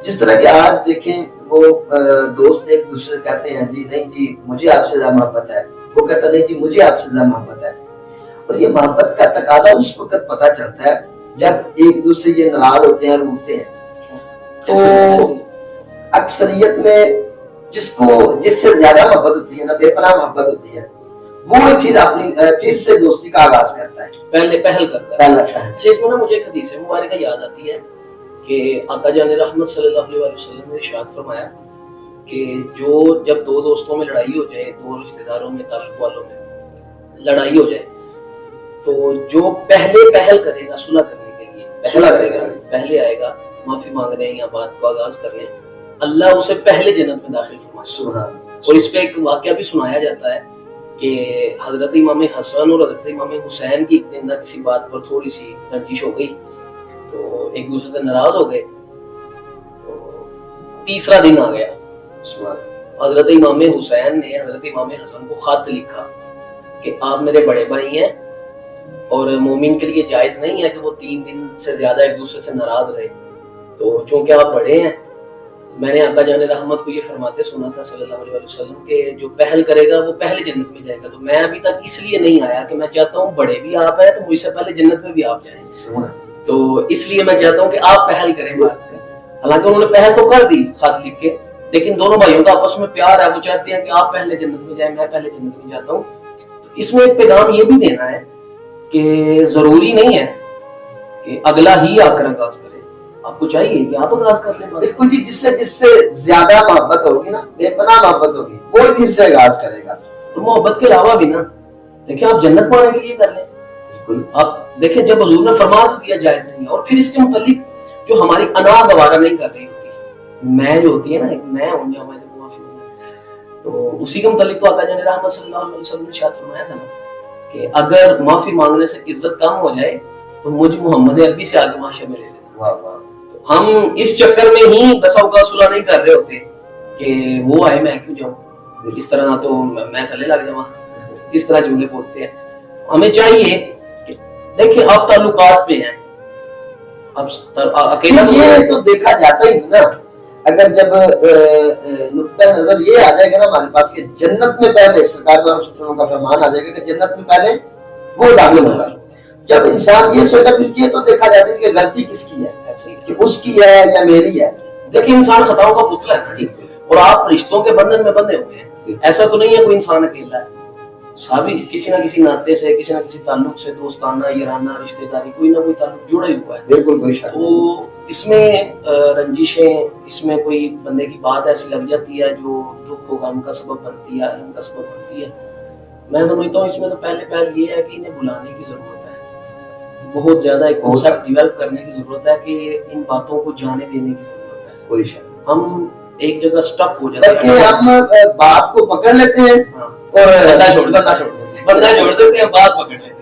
جس طرح کہ آج دیکھیں وہ دوست ایک دوسرے کہتے ہیں جی نہیں جی مجھے آپ سے زیادہ محبت ہے، وہ کہتا نہیں جی مجھے آپ سے زیادہ محبت ہے، اور یہ محبت کا تقاضا اس وقت پتہ چلتا ہے جب ایک دوسرے یہ ناراض ہوتے ہیں، روٹتے ہیں۔ تو اکثریت میں جس سے زیادہ محبت ہوتی ہے نا، بے پناہ محبت ہوتی ہے، وہ پھر سے دوستی کا آغاز کرتا ہے، پہل کرتا ہے۔ اس میں نا مجھے ایک حدیث مبارکہ یاد آتی ہے کہ آقا جان رحمت صلی اللہ علیہ وسلم نے ارشاد فرمایا کہ جب دو دوستوں میں لڑائی ہو جائے، دو رشتہ داروں میں، تعلق والوں میں لڑائی ہو جائے، تو جو پہل کرے گا صلح کرنے کے لیے، پہلے آئے گا معافی مانگنے یا بات کو آغاز کرنے، اللہ اسے پہلے جنت میں داخل فرمائے۔ اور اس پہ ایک واقعہ بھی سنایا جاتا ہے کہ حضرت امام حسن اور حضرت امام حسین کی ایک دن کسی بات پر تھوڑی سی رنجش ہو گئی، تو ایک دوسرے سے ناراض ہو گئے۔ تو تیسرا دن آ گیا، حضرت امام حسین نے حضرت امام حسن کو خط لکھا کہ آپ میرے بڑے بھائی ہیں اور مومن کے لیے جائز نہیں ہے کہ وہ 3 دن سے زیادہ ایک دوسرے سے ناراض رہے، تو چونکہ آپ بڑے ہیں، میں نے آقا جان رحمت کو یہ فرماتے سنا تھا صلی اللہ علیہ وسلم کہ جو پہل کرے گا وہ پہلے جنت میں جائے گا، تو میں ابھی تک اس لیے نہیں آیا کہ میں چاہتا ہوں بڑے بھی آپ ہیں تو مجھ سے پہلے جنت میں بھی آپ جائیں، تو اس لیے میں چاہتا ہوں کہ آپ پہل کریں بات کریں۔ حالانکہ انہوں نے پہل تو کر دی خط لکھ کے، لیکن دونوں بھائیوں کا آپس میں پیار ہے، وہ چاہتے ہیں کہ آپ پہلے جنت میں جائیں، میں پہلے جنت میں جاتا ہوں۔ تو اس میں ایک پیغام یہ بھی دینا ہے کہ ضروری نہیں ہے کہ اگلا ہی آ کر آغاز کرے، آپ کو چاہیے کہ آپ آغاز کر لیں۔ بالکل جی، جس سے زیادہ محبت ہوگی نا، بے پناہ محبت ہوگی، وہ پھر سے آغاز کرے گا۔ اور محبت کے علاوہ بھی نا دیکھیں آپ جنت پانے کے لیے کر لیں، آپ دیکھیں جب حضور نے فرما تو دیا جائز نہیں ہے، اور پھر اس کے متعلق جو ہماری انا گوارا نہیں کر رہی ہوتی، میں جو ہوتی ہے نا، ایک میں ہوں جہاں میں تو اسی کے متعلق تو آقا جان رحمت صلی اللہ علیہ وسلم نے ارشاد فرمایا تھا نا کہ اگر معافی مانگنے سے عزت کم ہو جائے تو مجھ محمد عربی سے آگے معاشرے میں لے لینا۔ تو ہم اس چکر میں ہی بسا اوقات صلح نہیں کر رہے ہوتے کہ وہ آئے میں کیوں جاؤں، اس طرح تو میں تھلے لگ جاؤں، اس طرح جملے بولتے ہیں۔ ہمیں چاہیے کہ دیکھیں آپ تعلقات میں ہیں، اب اکیلا یہ تو دیکھا جاتا ہی نہیں نا، اگر جب نقطہ نظر یہ آ جائے گا نا ہمارے پاس کہ جنت میں پہلے سرکار کا فرمان آ جائے گا کہ جنت میں پہلے وہ داخل ہوگا، جب انسان یہ سوچا پھر یہ تو دیکھا جاتا ہے کہ غلطی کس کی ہے، کہ اس کی ہے یا میری ہے۔ دیکھیں انسان خطاؤں کا پتلا ہے نا، اور آپ رشتوں کے بندھن میں بندھے ہوئے ہیں، ایسا تو نہیں ہے کوئی انسان اکیلا ہے، سبھی کسی نہ کسی ناطے سے، کسی نہ کسی تعلق سے، دوستانہ، یارانہ، رشتہ داری، کوئی نہ کوئی تعلق جڑا ہی ہوا ہے۔ بالکل کوئی شک نہیں۔ تو اس میں رنجشیں، اس میں کوئی بندے کی بات ایسی لگ جاتی ہے جو دکھ و غم کا سبب بنتی ہے، علم کا سبب بنتی ہے، میں سمجھتا ہوں اس میں تو پہل یہ ہے کہ انہیں بلانے کی ضرورت ہے، بہت زیادہ ایک کانسیپٹ ڈیولپ کرنے کی ضرورت ہے کہ ان باتوں کو جانے دینے کی ضرورت ہے۔ کوئی شک، ہم ایک جگہ سٹک ہو جاتے ہیں، ہم بات کو پکڑ لیتے ہیں اور بندہ چھوڑ دیتے ہیں، بات پکڑ لیتے ہیں۔